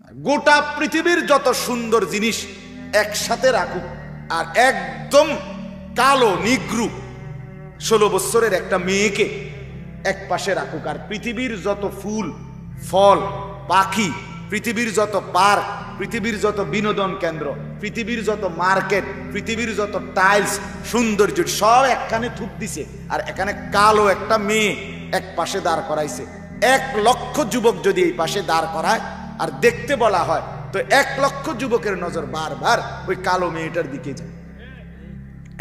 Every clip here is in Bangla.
গোটা পৃথিবীর যত সুন্দর জিনিস একসাথে রাখুক, আর একদম কালো নিগ্রু 16 বছরের একটা মেয়েকে এক পাশে রাখুক, আর পৃথিবীর যত ফুল ফল পাখি, পৃথিবীর যত পার্ক, পৃথিবীর যত বিনোদন কেন্দ্র, পৃথিবীর যত মার্কেট, পৃথিবীর যত টাইলস সৌন্দর্য সব একখানে থুপ দিছে, আর এখানে কালো একটা মেয়ে এক পাশে দাঁড় করাইছে। 1 লক্ষ যুবক যদি এই পাশে দাঁড় করায় আর দেখতে বলা হয়, তো 1 লক্ষ যুবকের নজর বারবার ওই কালো মেয়েটার দিকে যায়।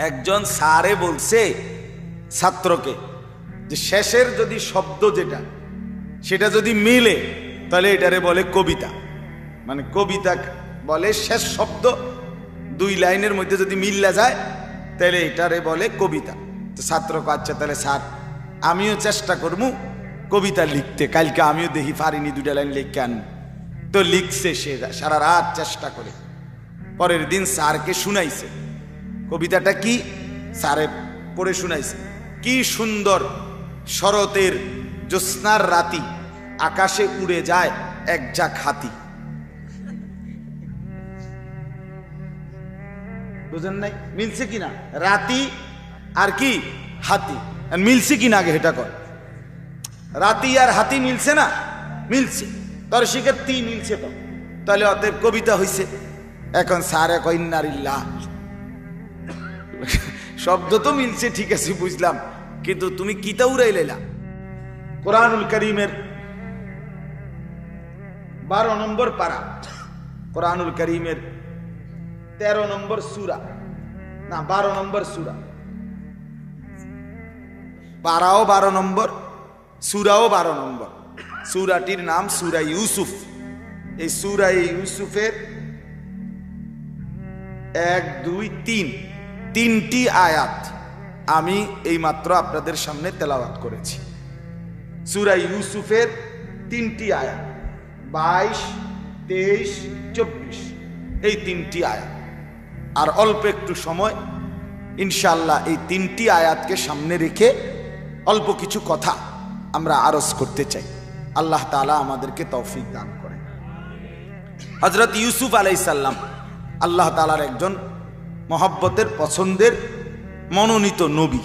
একজন স্যারে বলছে ছাত্রকে যে শেষের যদি শব্দ যেটা সেটা যদি মিলে তাহলে এটারে বলে কবিতা, মানে কবিতা বলে শেষ শব্দ 2 লাইনের মধ্যে যদি মিল্লা যায় তাহলে এটারে বলে কবিতা। তো ছাত্র আচ্ছা তাহলে স্যার আমিও চেষ্টা করবো কবিতা লিখতে, কালকে আমিও দেখি পারিনি 2টা লাইন লিখে আনবো। তো লিখছে সে সারা রাত চেষ্টা করে, পরের দিন স্যারকে শুনাইছে কবিতাটা কি, স্যারে পড়ে শুনাইছে। কি সুন্দর শরতের জ্যোৎস্নার রাতি, আকাশে উড়ে যায় এক ঝাঁক হাতি। বুঝেন নাই? মিলছে কিনা? রাতি আর কি হাতি মিলছে কিনা আগে এটা কর। রাতি আর হাতি মিলছে না? মিলছে। তোর শিখের তি মিলছে তো, তাহলে অতএব কবিতা হইছে। এখন স্যারে কয় ইন্নালিল্লাহ, শব্দ তো মিলছে ঠিক আছে বুঝলাম, কিন্তু তুমি কিতা উড়াই লাইলা। কোরআনুল কারীমের 12 নম্বর পারা, কোরআনুল কারীমের 13 নম্বর সূরা, না 12 নম্বর সূরা, পারাও 12 নম্বর, সূরাও 12 নম্বর। সূরাটির নাম সূরা ইউসুফ। এই সূরা ইউসুফের 1, 2, 3 তিনটি আয়াত আমি এই মাত্র আপনাদের সামনে তেলাওয়াত করেছি। সূরা ইউসুফের 3টি আয়াত 22, 23, 24 এই 3টি আয়াত। আর অল্প একটু সময় ইনশাআল্লাহ এই 3টি আয়াতকে সামনে রেখে অল্প কিছু কথা আমরা আরজ করতে চাই। আল্লাহ তাআলা আমাদেরকে তৌফিক দান করেন। হযরত ইউসুফ আলাইহিস সালাম আল্লাহ তাআলার একজন মহব্বতের পছন্দের মনোনীত নবী।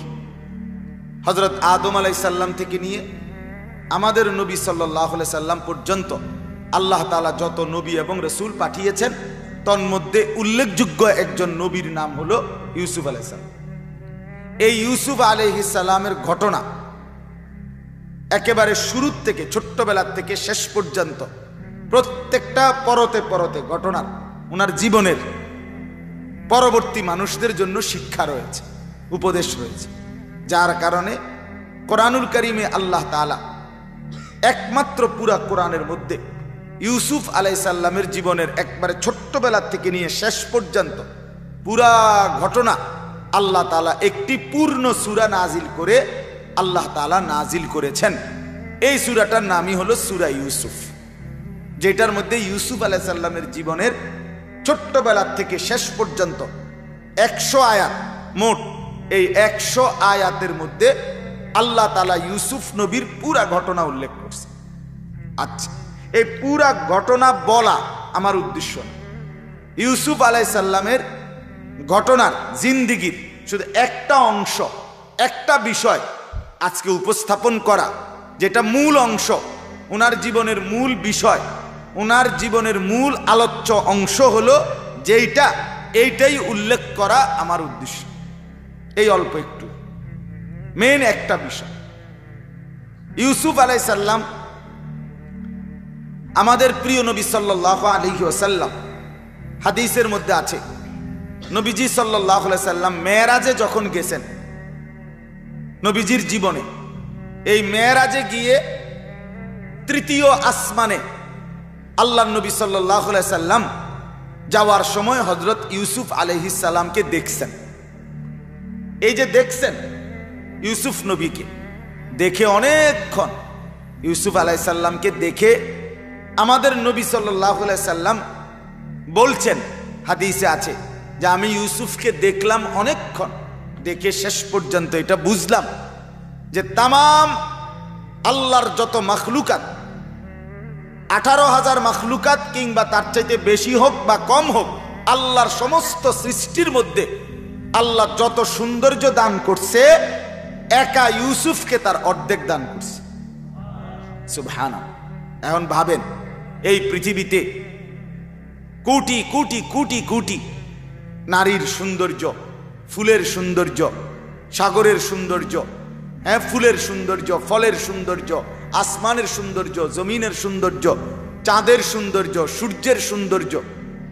হযরত আদম আলাইহিস সালাম থেকে নিয়ে আমাদের নবী সাল্লাল্লাহু আলাইহি সাল্লাম পর্যন্ত আল্লাহ তাআলা যত নবী এবং রাসূল পাঠিয়েছেন তন্মধ্যে উল্লেখযোগ্য একজন নবীর নাম হলো ইউসুফ আলাইহিস সালাম। এই ইউসুফ আলাইহিস সালামের ঘটনা একেবারে শুরু থেকে ছোট্টবেলা থেকে শেষ পর্যন্ত প্রত্যেকটা পরতে পরতে ঘটনার ওনার জীবনের পরবর্তী মানুষদের জন্য শিক্ষা রয়েছে, উপদেশ রয়েছে, যার কারণে কোরআনুল কারীমে আল্লাহ তাআলা একমাত্র পুরা কোরআনের মধ্যে ইউসুফ আলাইহিস সালামের জীবনের একবারে ছোট্টবেলা থেকে নিয়ে শেষ পর্যন্ত পুরা ঘটনা আল্লাহ তাআলা একটি পূর্ণ সূরা নাজিল করে আল্লাহ তাআলা নাজিল করেছেন। এই সূরাটার নামই হলো সূরা ইউসুফ, যেটার মধ্যে ইউসুফ আলাইহিস সালামের জীবনের ছোট্টবেলা থেকে শেষ পর্যন্ত 100 আয়াত মোট। এই 100 আয়াতের মধ্যে আল্লাহ তাআলা ইউসুফ নবীর পুরা ঘটনা উল্লেখ করছে। আচ্ছা, এই পুরা ঘটনা বলা আমার উদ্দেশ্য না, ইউসুফ আলাইহিস সালামের ঘটনার জিন্দেগীর শুধু একটা অংশ, একটা বিষয় আজকে উপস্থাপন করা, যেটা মূল অংশ, ওনার জীবনের মূল বিষয়, ওনার জীবনের মূল আলোচ্য অংশ হলো যেইটা, এইটাই উল্লেখ করা আমার উদ্দেশ্য। এই অল্প একটু মেন একটা বিষয়, ইউসুফ আলাইহিস সালাম আমাদের প্রিয় নবী সাল্লাল্লাহু আলাইহি ওয়াসাল্লাম, হাদিসের মধ্যে আছে নবীজি সাল্লাল্লাহু আলাইহি সাল্লাম মেরাজে যখন গেছেন নবীজির জীবনে, এই মেরাজে গিয়ে তৃতীয় আসমানে আল্লাহ নবী সাল্লাল্লাহু আলাইহি সাল্লাম যাওয়ার সময় হযরত ইউসুফ আলাইহিস সালামকে দেখছেন। এই যে দেখছেন ইউসুফ নবীকে দেখে অনেকক্ষণ, ইউসুফ আলাইহিস সালামকে দেখে আমাদের নবী সাল্লাল্লাহু আলাইহি সাল্লাম বলছেন, হাদিসে আছে যে আমি ইউসুফকে দেখলাম অনেকক্ষণ, দেখে শেষ পর্যন্ত এটা বুঝলাম যে তামাম আল্লাহর যত মাখলুকাত, 18,000 মাখলুকাত কিংবা তার চাইতে বেশি হোক বা কম হোক, আল্লাহর সমস্ত সৃষ্টির মধ্যে আল্লাহ যত সৌন্দর্য দান করছে, একা ইউসুফকে তার অর্ধেক দান করছে। সুবহানাল্লাহ। এখন ভাবেন, এই পৃথিবীতে কোটি কোটি কোটি কোটি নারীর সৌন্দর্য, ফুলের সৌন্দর্য, সাগরের সৌন্দর্য, হ্যাঁ, ফুলের সৌন্দর্য, ফলের সৌন্দর্য, আসমানের সৌন্দর্য, জমিনের সৌন্দর্য, চাঁদের সৌন্দর্য, সূর্যের সৌন্দর্য,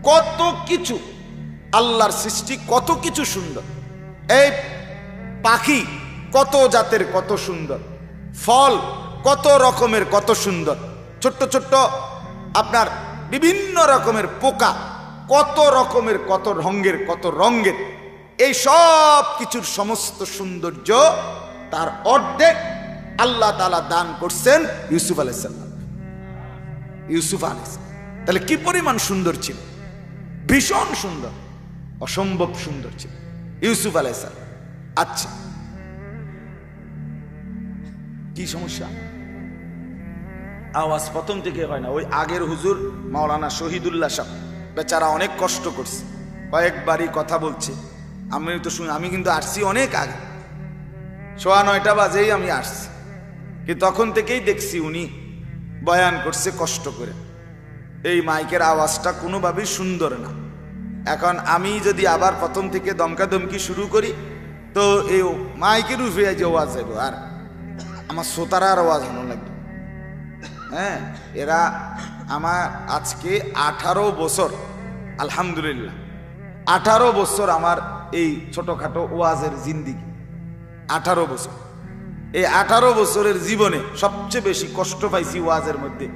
কত কিছু আল্লাহর সৃষ্টি, কত কিছু সুন্দর। এই পাখি কত জাতের, কত সুন্দর, ফল কত রকমের, কত সুন্দর, ছোট্ট ছোট্ট আপনার বিভিন্ন রকমের পোকা, কত রকমের, কত রঙের, কত রঙের। এই সব কিছুর সমস্ত সৌন্দর্য তার অর্ধেক আল্লাহ তাআলা দান করছেন ইউসুফ আলাইহিস সালাম। ইউসুফ আলাইহিস সালাম তাহলে কি পরিমাণ সুন্দর ছিল, ভীষণ সুন্দর, অসম্ভব সুন্দর ছিল ইউসুফ আলাইহিস সালাম। আচ্ছা, কি সমস্যা? আওয়াজ প্রথম থেকে হয় না। ওই আগের হুজুর মাওলানা শহীদুল্লাহ সাহেব বেচারা অনেক কষ্ট করছে, কয়েকবারই কথা বলছে। আমি তো শুনি, আমি কিন্তু আসছি অনেক আগে, 9:15 বাজেই আমি আসছি, কিন্তু তখন থেকেই দেখছি উনি বয়ান করছে কষ্ট করে। এই মাইকের আওয়াজটা কোনোভাবেই সুন্দর না। এখন আমি যদি আবার প্রথম থেকে দমকাদমকি শুরু করি, তো এই মাইকের উঠে যে আওয়াজ যাবো, আর আমার শ্রোতারার আওয়াজ ভালো লাগবে। হ্যাঁ, এরা আমার আজকে 18 বছর, আলহামদুলিল্লাহ 18 বছর আমার এই ছোটখাটো ওয়াজের জিন্দিগি, 18 বছর। এই 18 বছরের জীবনে সবচেয়ে বেশি কষ্ট পাইছি ওয়াজের মধ্যে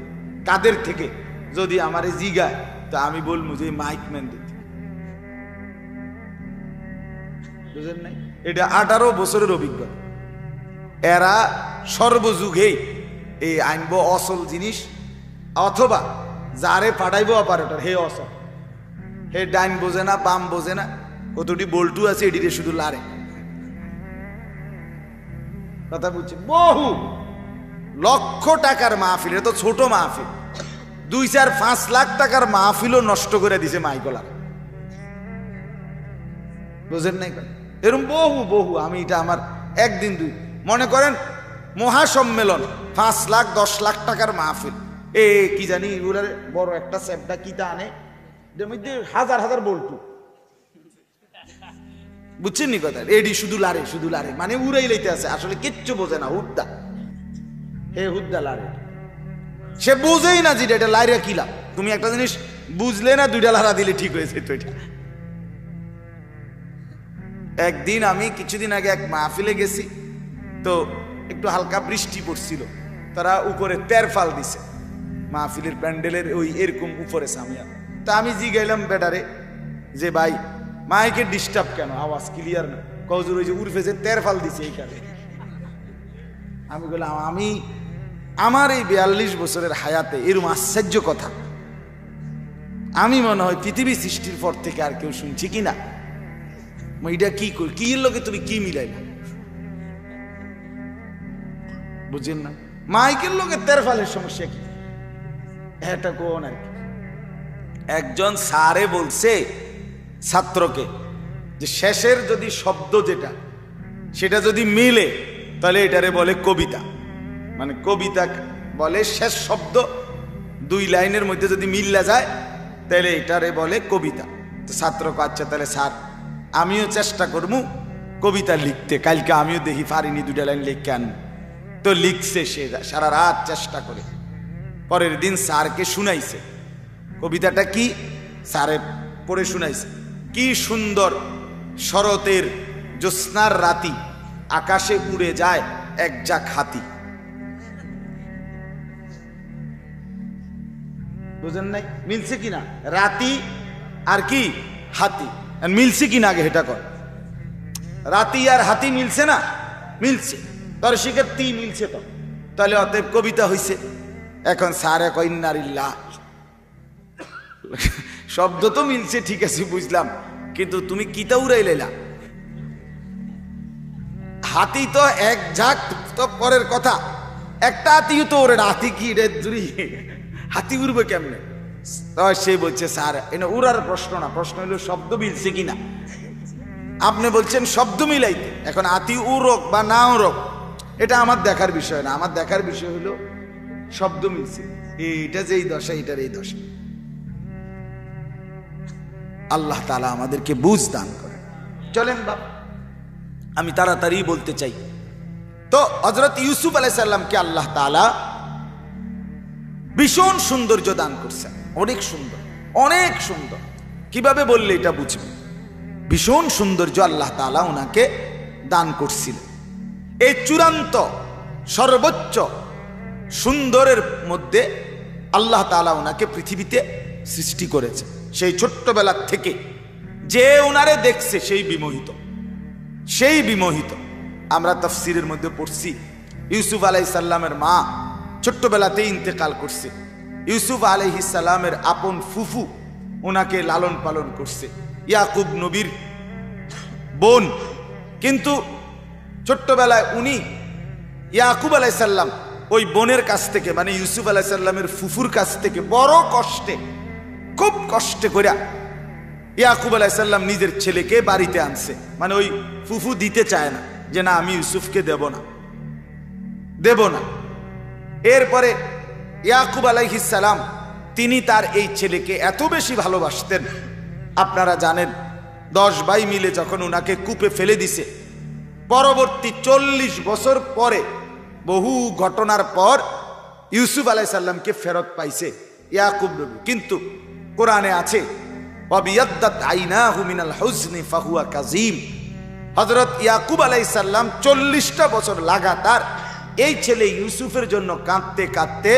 কাদের থেকে, যদি আমারে জিগায় তা আমি বলবো যে মাইকম্যান দিতে। বুঝেন নাই? এটা 18 বছরের অভিজ্ঞতা। এরা সর্বযুগেই এই আনবো অসল জিনিস, অথবা যারে পাঠাইব অপারেটর হে অসল, হে ডাইন বোঝে না, বাম বোঝে না, কতটি বল্টু আছে এটিতে শুধু লারে। কথা বুঝছি? বহু লক্ষ টাকার মাহফিল, এটা তো ছোট মাহফিল, 2-4-5 লাখ টাকার মাহফিলও নষ্ট করে দিছে মাইকলার। বুঝেন নাই? এরকম বহু বহু। আমি এটা আমার একদিন দুই, মনে করেন মহাসম্মেলন 5 লাখ 10 লাখ টাকার মাহফিল, এ কি জানি এগুলার বড় একটা চ্যাপটা কিতা আনে, এর মধ্যে হাজার হাজার বল্টু। বুঝছেন নি কথা? এডি শুধু লারে, শুধু লারে, মানে উড়াই লইতে আছে, আসলে কিচ্ছু বোঝে না। হুদ্দা, হে হুদ্দা লারে, সে বুঝেই না যে এটা লাইরে কি লাভ। তুমি একটা জিনিস বুঝলে না, 2টা লারা দিলে ঠিক হয়েছে তো। এটা একদিন আমি কিছুদিন আগে এক মাহফিলে গেছি, তো একটু হালকা বৃষ্টি পড়ছিল, তারা উপরে তেরফাল দিছে মাহফিলের প্যান্ডেলের ওই এরকম উপরে সামিয়া। তা আমি জিগাইলাম বেটারে যে ভাই মাইকে ডিস্টার্ব কেন, আওয়াজ ক্লিয়ার না? কজুর ওই যে উর্ফে যে তেরফাল দিছে এই কারণে। আমি বললাম আমি আমার এই 42 বছরের হায়াতে এরকম আশ্চর্য কথা আমি মনে হয় পৃথিবী সৃষ্টির পর থেকে আর কেউ শুনছি কিনা। এটা কি করি, কি এর লোকে তুমি কি মিলাইলা? বুঝেন না? মাইকের লোকের তেরফালের সমস্যা কি? এটা কোন আর কি। একজন স্যারে বলছে ছাত্রকে যে শেষের যদি শব্দ যেটা সেটা যদি মিলে তাহলে এটারে বলে কবিতা। মানে কবিতা বলে শেষ শব্দ 2 লাইনের মধ্যে যদি মিল্লা যায় তাহলে এটারে বলে কবিতা। তো ছাত্রকে আচ্ছা তাহলে স্যার আমিও চেষ্টা করবো কবিতা লিখতে, কালকে আমিও দেখি পারিনি 2টা লাইন লিখে আনবো। তো লিখছে সে সারা রাত চেষ্টা করে, পরের দিন স্যারকে শুনাইছে কবিতাটা কি, স্যারে পড়ে শুনাইছে। কি সুন্দর শরতের জ্যোৎস্নার রাতি, আকাশে উড়ে যায় এক ঝাঁক হাতি। বুঝেন নাই? মিলছে কিনা? রাতি আর কি হাতি মিলছে কিনা আগে হেটা কর। রাতি আর হাতি মিলছে না? মিলছে। তোর শিখে তি মিলছে তো, তাহলে অতএব কবিতা হইছে। এখন স্যারে কয় ইন্নালিল্লাহ, শব্দ তো মিলছে ঠিক আছে বুঝলাম, কিন্তু তুমি কিতা উড়াই লাইলা? হাতি তো এক ঝাঁক তো পরের কথা, একটা হাতি তো ওরে হাতি কি রে জুড়ি হাতি উড়বে কেমনে? সে বলছে স্যার এটা উড়ার প্রশ্ন না, প্রশ্ন হলো শব্দ মিলছে কিনা। আপনি বলছেন শব্দ মিলাইতে, এখন হাতি উড়ক বা না উড়ক এটা আমার দেখার বিষয় না, আমার দেখার বিষয় হলো শব্দ মিলছে, এইটা যেই দশা এটার এই দশা। আল্লাহ তাআলা আমাদেরকে বুঝ দান করে। চলেন বাপ, আমি তাড়াতাড়ি বলতে চাই। তো হযরত ইউসুফ আলাইহিস সালামকে আল্লাহ তাআলা ভীষণ সৌন্দর্য দান করছেন, অনেক সুন্দর, অনেক সুন্দর। কিভাবে বললে এটা বুঝবে? ভীষণ সৌন্দর্য আল্লাহ তাআলা ওনাকে দান করছিলেন। এই চূড়ান্ত সর্বোচ্চ সুন্দরের মধ্যে আল্লাহ তাআলা ওনাকে পৃথিবীতে সৃষ্টি করেছে। সেই ছোট্টবেলা থেকে যে ওনারে দেখছে সেই বিমোহিত, সেই বিমোহিত। আমরা তাফসীরের মধ্যে পড়ছি ইউসুফ আলাইহিস সালামের মা ছোট্টবেলাতেই ইন্তেকাল করছে। ইউসুফ আলাইহিস সালামের আপন ফুফু ওনাকে লালন পালন করছে, ইয়াকুব নবীর বোন। কিন্তু ছোট্টবেলায় উনি ইয়াকুব আলাইহিস সালাম ওই বোনের কাছ থেকে, মানে ইউসুফ আলাইহিস সালামের ফুফুর কাছ থেকে বড় কষ্টে, খুব কষ্টে করে ইয়াকুব আলাইহিস সালাম নিজের ছেলেকে বাড়িতে আনছে। মানে ওই ফুফু দিতে চায় না, যে না আমি ইউসুফকে দেব না, দেব না। এরপরে ইয়াকুব আলাইহিস সালাম তিনি তার এই ছেলেকে এত বেশি ভালোবাসতেন, আপনারা জানেন 10 ভাই মিলে যখন উনাকে কূপে ফেলে দিছে, পরবর্তী 40 বছর পরে, বহু ঘটনার পর ইউসুফ আলাইহিস সালামকে ফেরত পাইছে ইয়াকুব নবী। কিন্তু কোরআনে আছে ওয়াবিয়াদ্দাত আইনাহু মিনাল হুজনি ফাহুয়া কাযীম। হযরত ইয়াকুব আলাইহিস সালাম 40টা বছর লাগাতার এই ছেলে ইউসুফের জন্য কাঁদতে কাঁদতে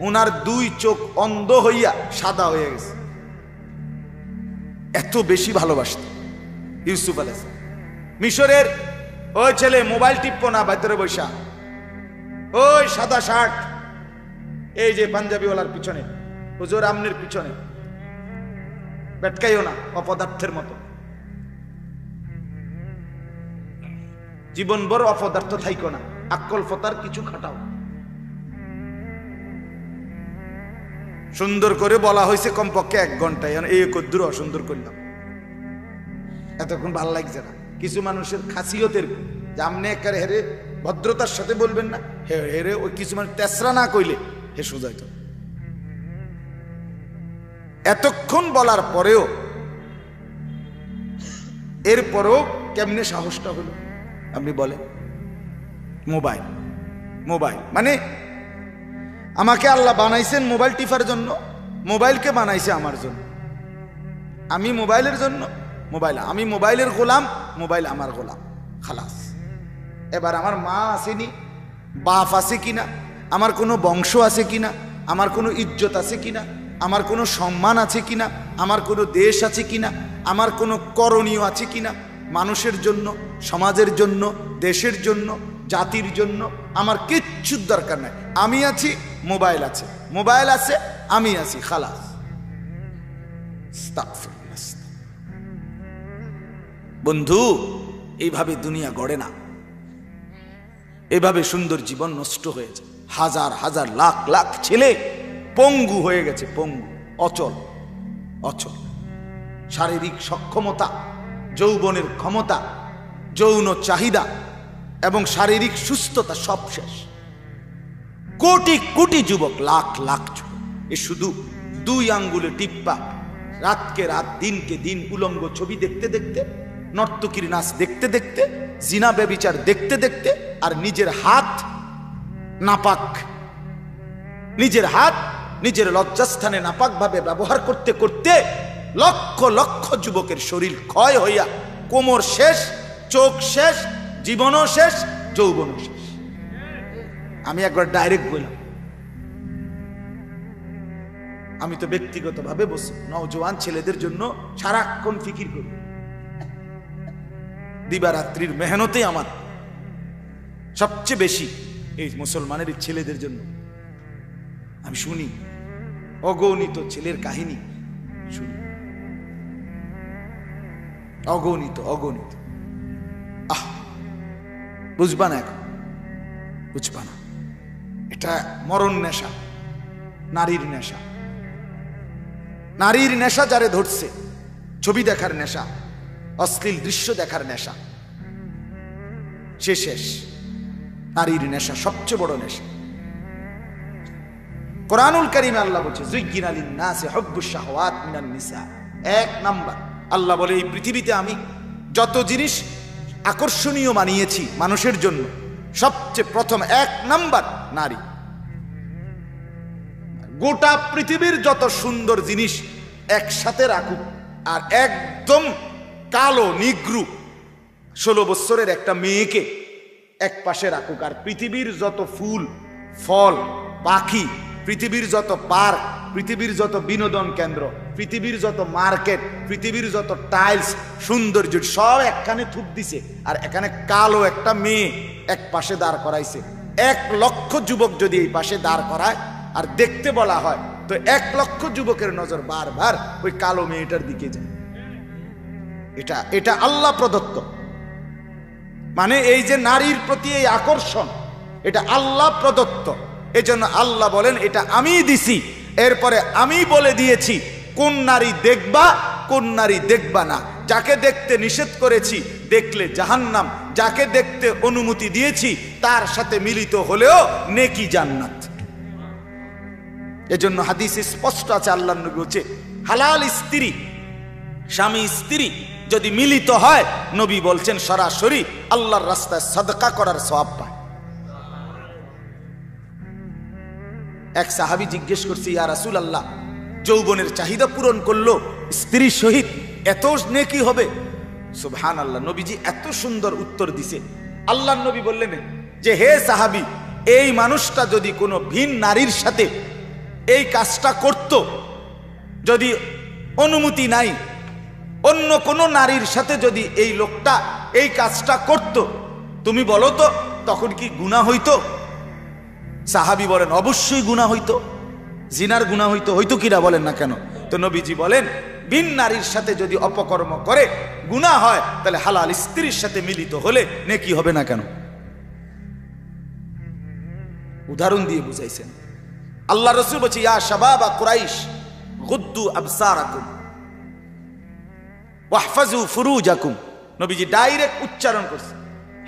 ওনার 2 চোখ অন্ধ হইয়া সাদা হয়ে গেছে। এত বেশি ভালোবাসতেন ইউসুফ আলাইহিস সালাম। মিশরের ওই ছেলে মোবাইল টিপো না, ভিতরে বসা, ওই সাদা শার্ট, এই যে পাঞ্জাবিওয়ালার পিছনে, হুজুর আমনের পিছনে বেটকাইও না, অপদার্থের মতো। জীবন বড় অপদার্থ থাইকো না, আকল ফতার কিছু খাটাও। সুন্দর করে বলা হয়েছে কমপক্ষে 1 ঘন্টায়, এই কদ্দুর অসুন্দর করলাম, এতক্ষণ ভাল লাগছে না। কিছু মানুষের খাসিয়তের যে আমনে একারে হেরে ভদ্রতার সাথে বলবেন না, হেরে ওই কিছু মানুষ তেসরা না কইলে হে সোজাইত। এতক্ষণ বলার পরেও, এরপরও কেমনে সাহসটা হলো আপনি বলেন? মোবাইল, মোবাইল মানে আমাকে আল্লাহ বানাইছেন মোবাইল টিপার জন্য, মোবাইলকে বানাইছে আমার জন্য। আমি মোবাইলের জন্য, মোবাইল আমি মোবাইলের গোলাম, মোবাইল আমার গোলাম, খালাস। এবার আমার মা আসেনি, বাপ আছে কিনা, আমার কোনো বংশ আছে কিনা, আমার কোনো ইজ্জত আছে কিনা, আমার কোনো সম্মান আছে কিনা, আমার কোনো দেশ আছে কিনা, আমার কোনো করণীয় আছে কিনা, মানুষের জন্য, সমাজের জন্য, দেশের জন্য, জাতির জন্য আমার কিচ্ছুর দরকার নাই। আমি আছি, মোবাইল আছে, মোবাইল আছে, আমি আছি, খালাস। বন্ধু, এইভাবে দুনিয়া গড়ে না, এভাবে সুন্দর জীবন নষ্ট হয়েছে। হাজার হাজার লাখ লাখ ছেলে পঙ্গু হয়ে গেছে, পঙ্গু, অচল, অচল। শারীরিক সক্ষমতা, যৌবনের ক্ষমতা, যৌন চাহিদা এবং শারীরিক সুস্থতা সব শেষ। কোটি কোটি যুবক, লাখ লাখ যুবক, এ শুধু 2 আঙ্গুলে টিপ্পা, রাতকে রাত, দিনকে দিন উলঙ্গ ছবি দেখতে দেখতে, নর্তকীর নাচ দেখতে দেখতে, জিনা ব্যভিচার দেখতে দেখতে, আর নিজের হাত নাপাক, নিজের হাত নিজের লজ্জাস্থানে নাপাক ভাবে ব্যবহার করতে করতে লক্ষ লক্ষ যুবকের শরীর ক্ষয় হইয়া কোমর শেষ, চোখ শেষ, জীবনও শেষ, যৌবনও শেষ। আমি একবার ডাইরেক্ট বললাম, আমি তো ব্যক্তিগতভাবে বসে নওজোয়ান ছেলেদের জন্য সারাক্ষণ ফিকির করি। দিবারাত্রির মেহনতে আমার সবচেয়ে বেশি এই মুসলমানের ছেলেদের জন্য। আমি শুনি অগণিত ছেলের কাহিনী, শুনি অগণিত অগণিত। বুঝবা না, এখন বুঝবা না, এটা মরণ নেশা, নারীর নেশা। নারীর নেশা যারে ধরছে, ছবি দেখার নেশা, অশ্লীল দৃশ্য দেখার নেশা, সে শেষ। নারীর নেশা সবচেয়ে বড় নেশা। কোরআনুল কারীমে আল্লাহ বলছে যুয়্যিনা লিন-নাসি হুব্বুশ শাহওয়াত মিনান নিসা। এক নাম্বার আল্লাহ বলে এই পৃথিবীতে আমি যত জিনিস আকর্ষণীয় বানিয়েছি মানুষের জন্য, সবচেয়ে প্রথম এক নাম্বার নারী। গোটা পৃথিবীর যত সুন্দর জিনিস একসাথে রাখুক, আর একদম কালো নিগ্রু 16 বছরের একটা মেয়েকে এক পাশে রাখুক, আর পৃথিবীর যত ফুল ফল পাখি, পৃথিবীর যত পার্ক, পৃথিবীর যত বিনোদন কেন্দ্র, পৃথিবীর যত মার্কেট, পৃথিবীর যত টাইলস সৌন্দর্য সব একখানে থুপ দিছে, আর এখানে কালো একটা মেয়ে এক পাশে দাঁড় করাইছে। 1 লক্ষ যুবক যদি এই পাশে দাঁড় করায় আর দেখতে বলা হয়, তো 1 লক্ষ যুবকের নজর বারবার ওই কালো মেয়েটার দিকে যায়। এটা আল্লাহ প্রদত্ত। মানে এই যে নারীর প্রতি এই আকর্ষণ, এটা আল্লাহ প্রদত্ত। এজন্য আল্লাহ বলেন এটা আমি দিছি, এরপরে আমি বলে দিয়েছি কোন নারী দেখবা কোন নারী দেখবা না। যাকে দেখতে নিষেধ করেছি দেখলে জাহান্নাম, যাকে দেখতে অনুমতি দিয়েছি তার সাথে মিলিত হলেও নেকি জান্নাত। এজন্য হাদিসে স্পষ্ট আছে, আল্লাহর নবী বলছে হালাল স্ত্রী, স্বামী স্ত্রী যদি মিলিত হয়, নবী বলছেন সরাসরি আল্লাহর রাস্তায় সাদকা করার সওয়াব পায়। এক সাহাবী জিজ্ঞেস করছে, ইয়া রাসূলুল্লাহ, যৌবনের চাহিদা পূরণ করলো স্ত্রীর সহিত এত নেকি হবে? সুবহানাল্লাহ, নবীজি এত সুন্দর উত্তর দিছে। আল্লাহর নবী বললেন যে হে সাহাবী, এই মানুষটা যদি কোনো ভিন নারীর সাথে এই কাজটা করত, যদি অনুমতি নাই অন্য কোনো নারীর সাথে যদি এই লোকটা এই কাজটা করত, তুমি বলো তো তখন কি গুনাহ হইতো? সাহাবী বলেন অবশ্যই গুনাহ হইতো, জিনার গুনাহ হইতো। হইতো কিনা বলেন না কেন? তো নবীজি বলেন ভিন নারীর সাথে যদি অপকর্ম করে গুনাহ হয়, তাহলে হালাল স্ত্রীর সাথে মিলিত হলে নেকি হবে না কেন? উদাহরণ দিয়ে বুঝাইছেন। আল্লাহ রাসূল বলছে ইয়া শাবাবা কুরাইশ গুদ্দু আবসারাকুম ওয়াহফাজু ফুরুজাকুম। নবীজি ডাইরেক্ট উচ্চারণ করছে,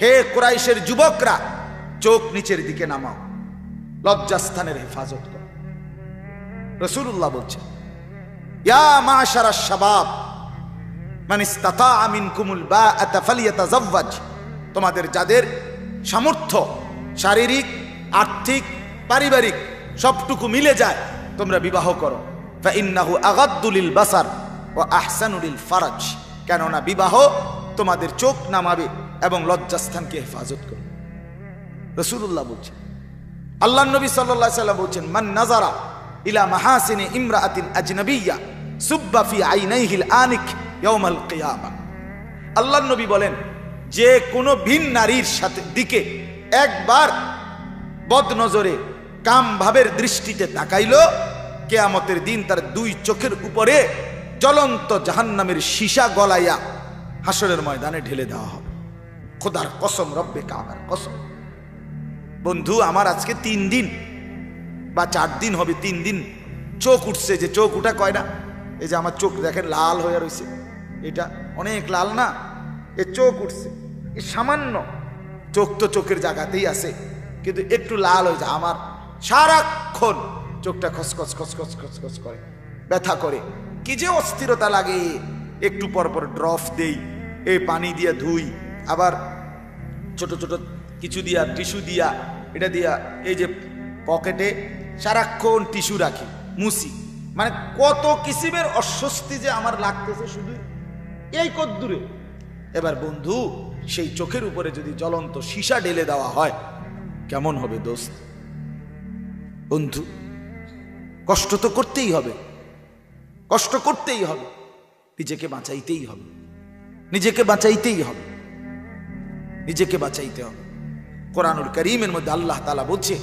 হে কুরাইশের যুবকরা, চোখ নিচের দিকে নামাও, লজ্জাস্থানের হেফাজত করো। রাসূলুল্লাহ বলছেন ইয়া মাশারাশ শাবাব মান ইসতাতাআ মিনকুমুল বাআতা ফালইয়াতাযাওয়াজ। তোমাদের যাদের সামর্থ্য শারীরিক, আর্থিক, পারিবারিক সবটুকু মিলে যায়, তোমরা বিবাহ করো। ফাইন্নাহু আগাদ্দু লিল বাসার ওয়া আহসানু লিল ফারাজ। কেননা বিবাহ তোমাদের চোখ নামাবে এবং লজ্জাস্থানকে হেফাজত করবে। রাসূলুল্লাহ বলছেন, আল্লাহর নবী সাল্লাল্লাহু আলাইহি ওয়াসাল্লাম বলছেন মান নাযারা ইলা মাহাসিনি ইমরাআতিন আজনাবিয়্যা সুব্বা ফি আইনাইহিল আনিক ইয়াউমাল কিয়ামা। আল্লাহর নবী বলেন যে কোনো ভিন নারীর সাথে দিকে একবার বদনজরে কাম ভাবের দৃষ্টিতে তাকাইলো, কিয়ামতের দিন তার 2 চোখের উপরে জ্বলন্ত জাহান্নামের সীসা গলাইয়া হাসরের ময়দানে ঢেলে দেওয়া হবে। খোদার কসম, রব্বে কাবার কসম। বন্ধু আমার আজকে 3 দিন বা 4 দিন হবে, 3 দিন চোখ উঠছে। যে চোখ উঠা কয় না, এই যে আমার চোখ দেখেন লাল হয়ে রয়েছে, এটা অনেক লাল না, এ চোখ উঠছে। এ সামান্য চোখ তো চোখের জায়গাতেই আছে, কিন্তু একটু লাল হয়ে যায়। আমার সারাক্ষণ চোখটা খসখস খসখস খসখস করে, ব্যথা করে, কি যে অস্থিরতা লাগে। একটু পর পর ড্রপ দেই, এই পানি দিয়ে ধুই, আবার ছোট ছোট কিছু দিয়া টিস্যু দিয়া, এটা দিয়া এই যে পকেটে সারাক্ষণ টিস্যু রাখি, মুছি। মানে কত কিসিমের অস্বস্তি যে আমার লাগতেছে শুধু এই কদ্দূরে। এবার বন্ধু সেই চোখের উপরে যদি জ্বলন্ত সীসা ঢেলে দেওয়া হয় কেমন হবে দোস্ত? বন্ধু কষ্ট তো করতেই হবে, কষ্ট করতেই হবে, নিজেকে বাঁচাইতেই হবে, নিজেকে বাঁচাইতেই হবে, নিজেকে বাঁচাইতে হবে। কোরআনুল কারীমের মধ্যে আল্লাহ তাআলা বলছে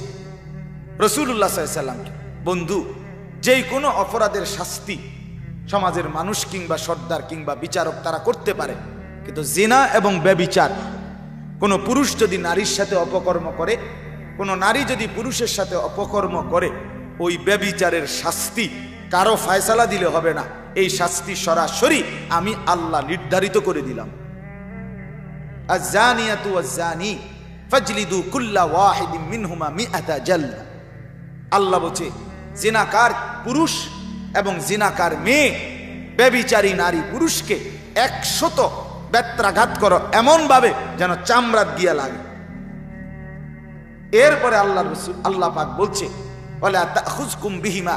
রাসূলুল্লাহ সাল্লাল্লাহু আলাইহি ওয়াসাল্লামকে, বন্ধু যেই কোনো অপরাধের শাস্তি সমাজের মানুষ কিংবা সর্দার কিংবা বিচারক তারা করতে পারে, কিন্তু জিনা এবং ব্যভিচার, কোনো পুরুষ যদি নারীর সাথে অপকর্ম করে, কোনো নারী যদি পুরুষের সাথে অপকর্ম করে, ওই ব্যভিচারের শাস্তি কারো ফয়সালা দিলে হবে না, এই শাস্তি সরাসরি আমি আল্লাহ নির্ধারিত করে দিলাম। আয-যানিয়াতু ওয়াজ-যানি ফাজলিদু কুল্লা ওয়াহিদিন মিনহুমা মিআতা জালদা। আল্লাহ বলছে জিনাকার পুরুষ এবং জিনাকার মেয়ে, ব্যভিচারী নারী পুরুষকে 100 বেত্রাঘাত করো, এমন ভাবে যেন চামড়া দিয়া লাগে। এরপরে আল্লাহ পাক বলছে ওয়ালা তাখুযকুম বিহিমা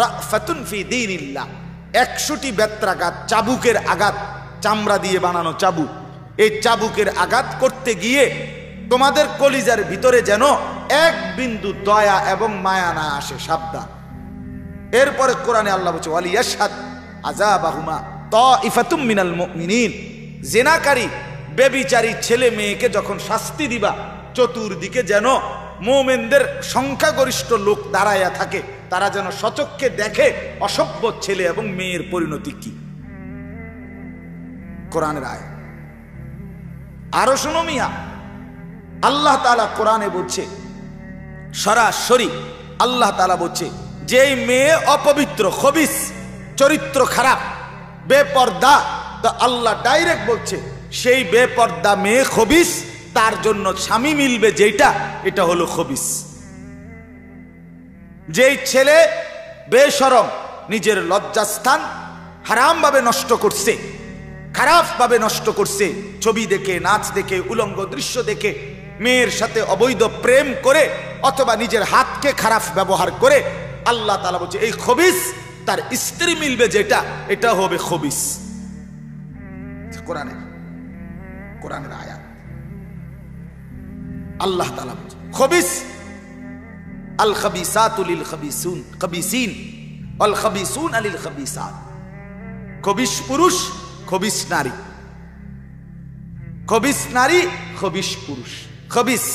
রাফাতুন ফি দীনিল্লাহ। 100টি বেত্রাঘাত, চাবুকের আঘাত, চামড়া দিয়ে বানানো চাবুক, এই চাবুকের আঘাত করতে গিয়ে তোমাদের কলিজার ভিতরে যেন এক বিন্দু দয়া এবং মায়া না আসে, সাবধান। এরপরে কোরআনে আল্লাহ বলছে ওয়ালিয়াশহাদ আযাবাহুমা তাইফাতুম মিনাল মুমিনিন। জিনাকারী ব্যভিচারী ছেলে মেয়েকে যখন শাস্তি দিবা, চতুর্দিকে যেন মুমিনদের সংখ্যাগরিষ্ঠ লোক দাঁড়ায়া থাকে, তারা যেন সচক্ষে দেখে অসভ্য ছেলে এবং মেয়ের পরিণতি কি। কোরআনের আয়াত। আরো শোনো মিয়া, আল্লাহ তাআলা কোরআনে বলছে সরাসরি, আল্লাহ তাআলা বলছে যেই মেয়ে অপবিত্র, খবিস, চরিত্র খারাপ, বেপর্দা, তো আল্লাহ ডাইরেক্ট বলছে সেই বেপর্দা মেয়ে খবিস, তার জন্য স্বামী মিলবে যেটা, এটা হলো খবিস। যেই ছেলে বেশরম, নিজের লজ্জাস্থান হারাম ভাবে নষ্ট করছে, খারাপ ভাবে নষ্ট করছে, ছবি দেখে, নাচ দেখে, উলঙ্গ দৃশ্য দেখে, মেয়ের সাথে অবৈধ প্রেম করে, অথবা নিজের হাতকে খারাপ ব্যবহার করে, আল্লাহ তাআলা বলছে এই খবিস তার স্ত্রী মিলবে যেটা, এটা হবে খবিস। কোরআনের আয়াত। আল্লাহ তাআলা বলছে খবিস আল খাবিসাতু লিল খাবিসিন ওয়াল খাবিসুন লিল খাবিসাত। খবিস পুরুষ, খবিস নারী, খবিস নারী, খবিস পুরুষ। খবিস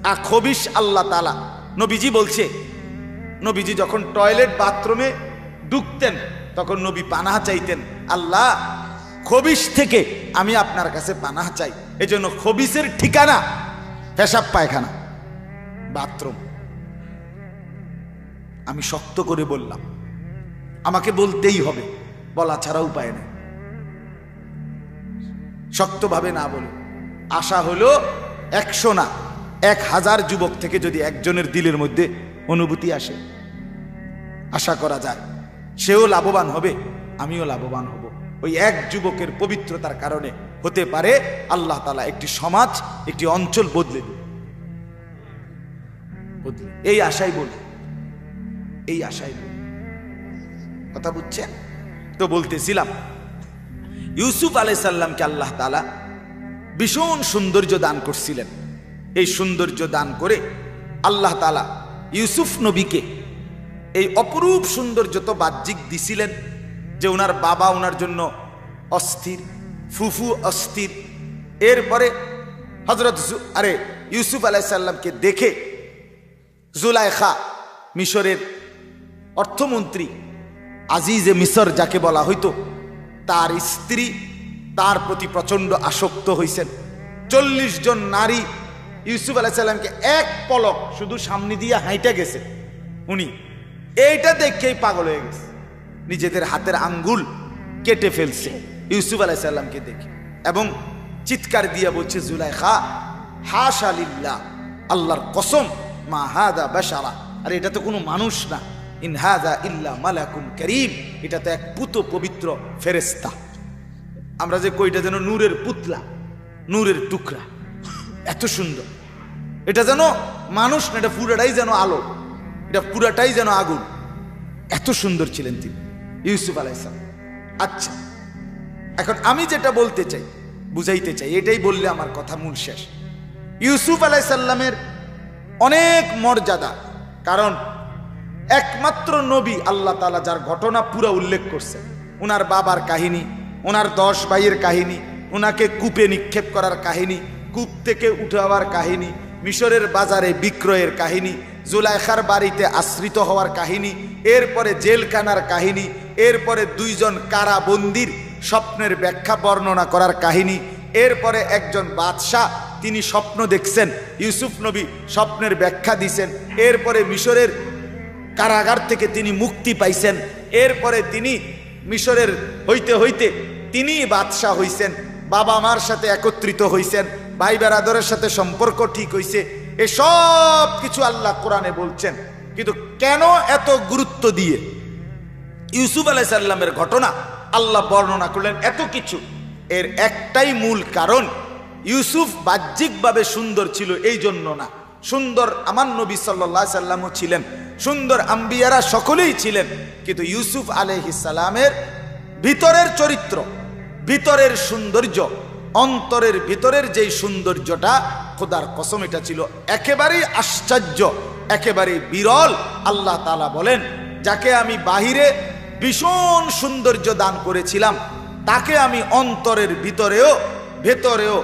আর খবিস আল্লাহ তাআলা, নবীজি বলছে, নবীজি যখন টয়লেট বাথরুমে ঢুকতেন তখন নবী পানাহ চাইতেন, আল্লাহ খবিস থেকে আমি আপনার কাছে পানাহ চাই। এজন্য খবিসের ঠিকানা পেশাব পায়খানা, বাথরুম। আমি শক্ত করে বললাম, আমাকে বলতেই হবে, বলা ছাড়া উপায় নেই। শক্তভাবে না বলে, আশা হলো 100 না 1000 যুবক থেকে যদি একজনের দিলের মধ্যে অনুভূতি আসে, আশা করা যায় সেও লাভবান হবে, আমিও লাভবান হব। ওই এক যুবকের পবিত্রতার কারণে হতে পারে আল্লাহ তাআলা একটি সমাজ, একটি অঞ্চল বদলে দেবে। এই আশাই বলি, এই আশাই বলি। কথা বুঝছেন তো? বলতেছিলাম ইউসুফ আলাইহিস সালামকে আল্লাহ তাআলা ভীষণ সৌন্দর্য দান করছিলেন। এই সৌন্দর্য দান করে আল্লাহ তাআলা ইউসুফ নবীকে এই অপরূপ সৌন্দর্য তো বাহ্যিক দিছিলেন যে ওনার বাবা ওনার জন্য অস্থির, ফুফু অস্থির। এরপরে হযরত ইউসুফ আলাইহিস সালামকে দেখে জুলাইখা, মিশরের অর্থমন্ত্রী, আজিজে মিশর যাকে বলা হইতো, তার স্ত্রী তার প্রতি প্রচন্ড আসক্ত হইছেন। 40 জন নারী ইউসুফ আলাইহিস সালামকে এক পলক শুধু সামনে দিয়ে হাইটা গেছে, উনি এইটা দেখেই পাগল হয়ে গেছে, নিজেদের হাতের আঙ্গুল কেটে ফেলছে ইউসুফ আলাইহিস সালামকে দেখে, এবং চিৎকার দিয়ে বলছে জুলাইখা হাশা লিল্লাহ, আল্লাহর কসম, মা হাযা বাশারা, আরে এটা তো কোনো মানুষ না, ইন হাযা ইল্লা মালাকুন কারীম, এটা তো এক পুত পবিত্র ফেরেশতা। আমরা যে কইটা যেন নূরের পুতলা, নূরের টুকরা, এত সুন্দর, এটা যেন মানুষ না, এটা পুরাটাই যেন আলো, এটা পুরাটাই যেন আগুন, এত সুন্দর ছিলেন তিনি ইউসুফ আলাইহিস সালাম। আচ্ছা, এখন আমি যেটা বলতে চাই, বুঝাইতে চাই, এটাই বললে আমার কথা মূল শেষ। ইউসুফ আলাইহিস সালামের অনেক মর্যাদা, কারণ একমাত্র নবী আল্লাহ তাআলা যার ঘটনা পুরো উল্লেখ করছে, ওনার বাবার কাহিনী, ওনার 10 ভাইয়ের কাহিনী, ওনাকে কূপে নিক্ষেপ করার কাহিনী, কূপ থেকে উঠাবার কাহিনী, মিশরের বাজারে বিক্রয়ের কাহিনী, জুলাইখার বাড়িতে আশ্রিত হওয়ার কাহিনী, এরপরে জেলখানার কাহিনী, এরপরে 2 জন কারাবন্দির স্বপ্নের ব্যাখ্যা বর্ণনা করার কাহিনী, এরপরে একজন বাদশাহ তিনি স্বপ্ন দেখছেন, ইউসুফ নবী স্বপ্নের ব্যাখ্যা দিয়েছেন, এরপরে মিশরের কারাগার থেকে তিনি মুক্তি পাইছেন। এরপরে তিনি মিশরের হইতে হইতে তিনি বাদশাহ হইছেন, বাবা মার সাথে একত্রিত হইছেন, ভাই বেরাদরের সাথে সম্পর্ক ঠিক হইছে। এসব কিছু আল্লাহ কোরআনে বলছেন। কিন্তু কেন এত গুরুত্ব দিয়ে ইউসুফ আলাইহিস সালামের ঘটনা আল্লাহ বর্ণনা করলেন এত কিছু? এর একটাই মূল কারণ, ইউসুফ বাহ্যিকভাবে সুন্দর ছিল এই জন্য না। সুন্দর আমার নবী সাল্লাল্লাহু আলাইহি সাল্লামও ছিলেন, সুন্দর আম্বিয়ারা সকলেই ছিলেন, কিন্তু ইউসুফ আলাইহিস সালামের ভিতরের চরিত্র, ভিতরের সৌন্দর্য, অন্তরের ভিতরের যেই সৌন্দর্যটা, খোদার কসম এটা ছিল একেবারেই আশ্চর্য, একেবারেই বিরল। আল্লাহ তাআলা বলেন, যাকে আমি বাহিরে ভীষণ সৌন্দর্য দান করেছিলাম, তাকে আমি অন্তরের ভেতরেও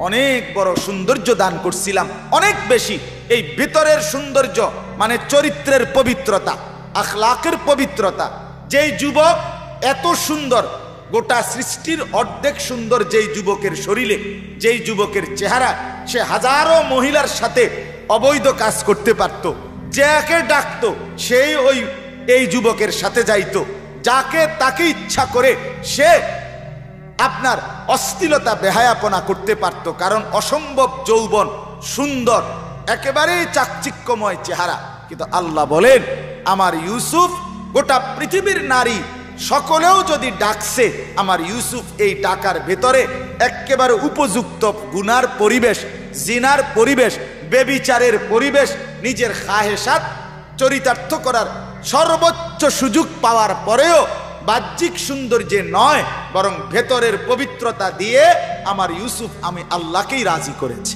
অনেক বড় সৌন্দর্য দান করছিলাম, অনেক বেশি। এই ভিতরের সৌন্দর্য মানে চরিত্রের পবিত্রতা, আখলাকের পবিত্রতা। যেই যুবক এত সুন্দর, গোটা সৃষ্টির অর্ধেক সুন্দর যেই যুবকের শরীরে, যেই যুবকের চেহারা, সে হাজারো মহিলার সাথে অবৈধ কাজ করতে পারত। যাকে ডাকতো সেই এই যুবকের সাথে যাইতো, যাকে তাকে ইচ্ছা করে সে আপনার অশ্লীলতা বেহায়াপনা করতে পারত, কারণ অসম্ভব যৌবন, সুন্দর, একেবারেই চাকচিক্যময় চেহারা। কিন্তু আল্লাহ বলেন, আমার ইউসুফ গোটা পৃথিবীর নারী সকলেও যদি ডাকছে, আমার ইউসুফ এই ডাকার ভেতরে একেবারে উপযুক্ত গুনার পরিবেশ, জিনার পরিবেশ, বেবিচারের পরিবেশ, নিজের খাহেসাত চরিতার্থ করার সর্বোচ্চ সুযোগ পাওয়ার পরেও বাহ্যিক সৌন্দর্যে নয়, বরং ভেতরের পবিত্রতা দিয়ে আমার ইউসুফ আমি আল্লাহকেই রাজি করেছি।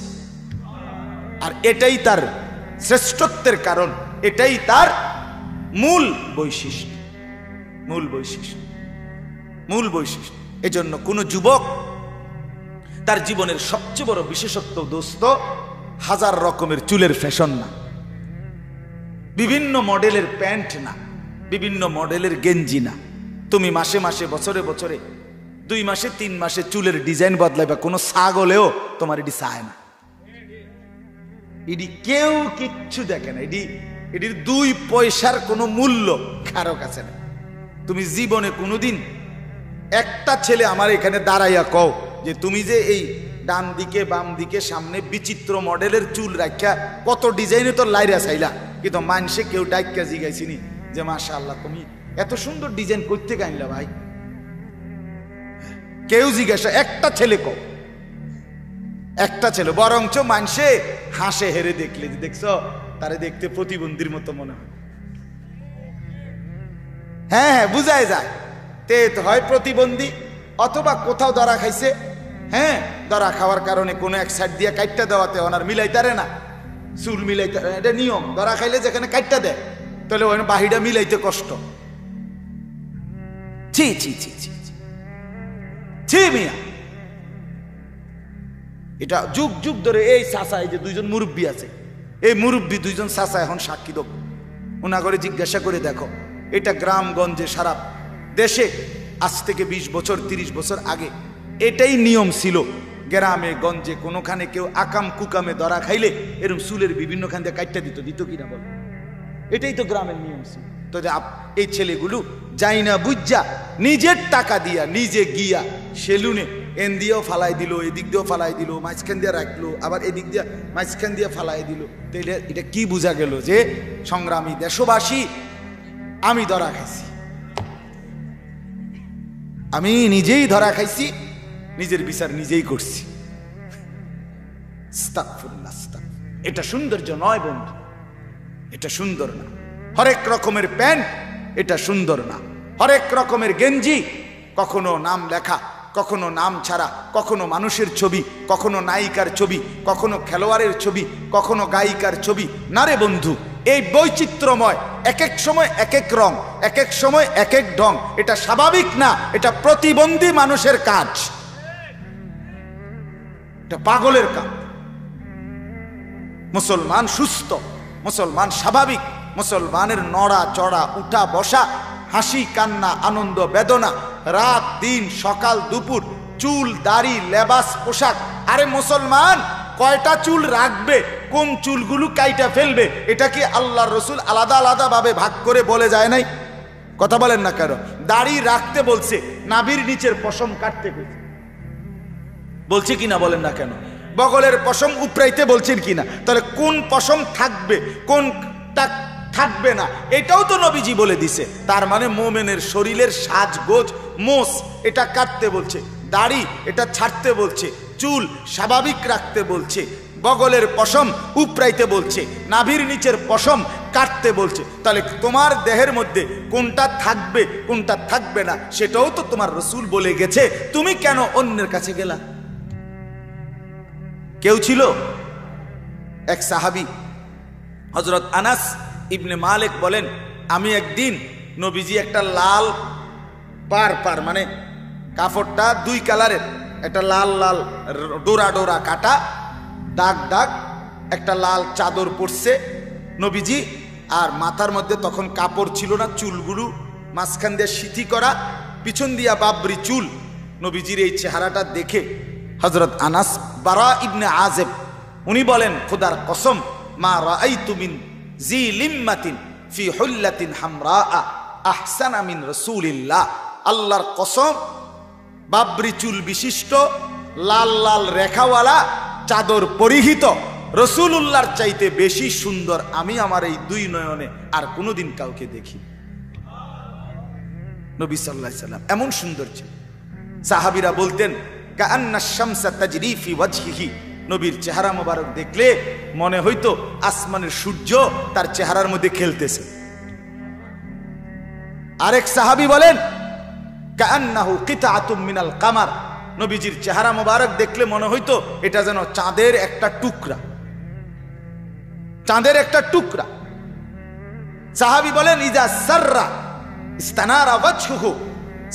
আর এটাই তার শ্রেষ্ঠত্বের কারণ, এটাই তার মূল বৈশিষ্ট্য, মূল বৈশিষ্ট্য। এজন্য কোন যুবক তার জীবনের সবচেয়ে বড় বিশেষত্ব দোস্ত, হাজার রকমের চুলের ফ্যাশন না, বিভিন্ন মডেলের প্যান্ট না, বিভিন্ন মডেলের গেঞ্জি না। তুমি মাসে মাসে, বছরে বছরে, 2 মাসে 3 মাসে চুলের ডিজাইন বদলাইবা, কোনো ছাগলেও তোমার এটি চায় না। এটি কেউ কিচ্ছু দেখে না, এটির 2 পয়সার কোনো মূল্য কারো কাছে না। তুমি জীবনে কোনোদিন একটা ছেলে আমার এখানে দাঁড়াইয়া কও যে তুমি যে এই ডান দিকে বাম দিকে সামনে বিচিত্র মডেলের চুল রাখা কত ডিজাইনে তোর লাইরা চাইলা, কিন্তু মানুষে কেউ ডাইকা জিগাইছিনি যে মাশাআল্লাহ তুমি এত সুন্দর ডিজাইন করতে গাইলা ভাই? কেউ জিজ্ঞাসা, একটা ছেলে কও, একটা ছেলে। বরঞ্চ মানুষে হাসে হেরে দেখলে, যে দেখছো তারে দেখতে প্রতিবন্ধীর মতো মনে হয়। হ্যাঁ, বুঝায় যায়, তে হয় প্রতিবন্ধী, অথবা কোথাও ধরা খাইছে। হ্যাঁ, ধরা খাওয়ার কারণে কোনো এক সাইড দিয়ে কাটটা দেওয়াতে ওনার মিলাইতারে না, চুল মিলাইতে, এটা নিয়ম। ধরা খাইলে যেখানে কাটটা দেয়, তাহলে ওখানে বাহিটা মিলাইতে কষ্ট। ছি ছি ছি ছি ছি মিয়া, এটা যুগ যুগ ধরে এই চাচা, এই যে 2জন মুরব্বী আছে, এই মুরব্বী 2জন চাচা এখন সাক্ষী দেব, ওনা করে জিজ্ঞাসা করে দেখো। এটা গ্রামগঞ্জে সারা দেশে আজ থেকে 20 বছর 30 বছর আগে এটাই নিয়ম ছিল। গ্রামে গঞ্জে কোনোখানে কেউ আকাম কুকামে ধরা খাইলে এরকম চুলের বিভিন্ন খান দিয়ে কাটটা দিত কিনা বল? এটাই তো গ্রামের নিয়ম ছিল। তো এই ছেলেগুলো যাই না বুঝা নিজের টাকা দিয়া নিজে গিয়া সেলুনে এন দিয়েও ফালাই দিল, এদিক দিয়েও ফালাই দিল, মাঝখান দিয়ে রাখলো, আবার এদিক দিয়ে মাঝখান দিয়ে ফালাই দিল। তো এটা কি বোঝা গেল? যে সংগ্রামী দেশবাসী, আমি ধরা খাইছি, আমি নিজেই ধরা খাইছি, নিজের বিচার নিজেই করছি। এটা সৌন্দর্য নয় বন্ধু, এটা সুন্দর না। হরেক রকমের প্যান্ট, এটা সুন্দর না। হরেক রকমের গেঞ্জি, কখনো নাম লেখা, কখনো নাম ছাড়া, কখনো মানুষের ছবি, কখনো নায়িকার ছবি, কখনো খেলোয়াড়ের ছবি, কখনো গায়িকার ছবি। না রে বন্ধু, এই বৈচিত্র্যময়, এক এক সময় এক এক রং, এক এক সময় এক এক ঢং, এটা স্বাভাবিক না, এটা প্রতিবন্ধী মানুষের কাজ, এটা পাগলের কাজ। মুসলমান সুস্থ, মুসলমান স্বাভাবিক, মুসলমানের নড়া চড়া, উঠা বসা, হাসি কান্না, আনন্দ বেদনা, রাত দিন, সকাল দুপুর, চুল দাড়ি, লেবাস পোশাক। আরে মুসলমান কয়টা চুল রাখবে, কোন চুলগুলো কাইটা ফেলবে, এটা কি আল্লাহর রসুল আলাদা আলাদা ভাবে ভাগ করে বলে যায় নাই? কথা বলেন না কেন? দাড়ি রাখতে বলছে, নাভির নিচের পশম কাটতে বলছে কিনা বলেন না কেন? বগলের পশম উপরাইতে বলছেন কিনা? তাহলে কোন পশম থাকবে, কোনটা থাকবে না, এটাও তো নবীজি বলে দিছে। তার মানে মোমেনের শরীরের সাজগোজ, মোষ এটা কাটতে বলছে, দাড়ি এটা ছাড়তে বলছে, চুল স্বাভাবিক রাখতে বলছে, বগলের পশম উপরাইতে বলছে, নাভির নিচের পশম কাটতে বলছে। তাহলে তোমার দেহের মধ্যে কোনটা থাকবে কোনটা থাকবে না সেটাও তো তোমার রসুল বলে গেছে, তুমি কেন অন্যের কাছে গেলা? কেউ ছিল এক সাহাবী হযরত আনাস ইবনে মালিক বলেন, আমি একদিন নবীজি একটা লাল পার মানে কাপড়টা দুই কালারের, একটা লাল লাল ডোরা ডোরা কাটা দাগ দাগ একটা লাল চাদর পরছে নবীজি, আর মাথার মধ্যে তখন কাপড় ছিল না, চুলগুলো মাঝখান দিয়ে সিথি করা, পিছন দিয়া বাবরি চুল। নবীজির এই চেহারাটা দেখে হযরত আনাস বারা ইবনে আযেব উনি বলেন, খোদার কসম, মা রাআইতু মিন জি লিম্মাতিন ফি হুল্লাতিন হামরা আহসানা মিন রাসূলিল্লাহ। আল্লাহর কসম, বাবরি চুল বিশিষ্ট লাল লাল রেখাওয়ালা চাদর পরিহিত রাসূলুল্লাহর চাইতে বেশি সুন্দর আমি আমার এই দুই নয়নে আর কোনোদিন কাউকে দেখি। নবী সাল্লাল্লাহু আলাইহি সাল্লাম এমন সুন্দর ছিল। সাহাবীরা বলতেন, কাআন্না শামসা তাজরি ফি ওয়াজহিহি, নবীর চেহারা মোবারক দেখলে মনে হইতো আসমানের সূর্য তার চেহারার মধ্যে খেলতেছে। আরেক সাহাবী বলেন, কাআন্নাহু কিতাআতুম মিনাল কামার, নবীজির চেহারা মোবারক দেখলে মনে হইতো এটা যেন চাঁদের একটা টুকরা, চাঁদের একটা টুকরা। সাহাবী বলেন, ইজা সাররা ইস্তানারা ওয়াজহুহু,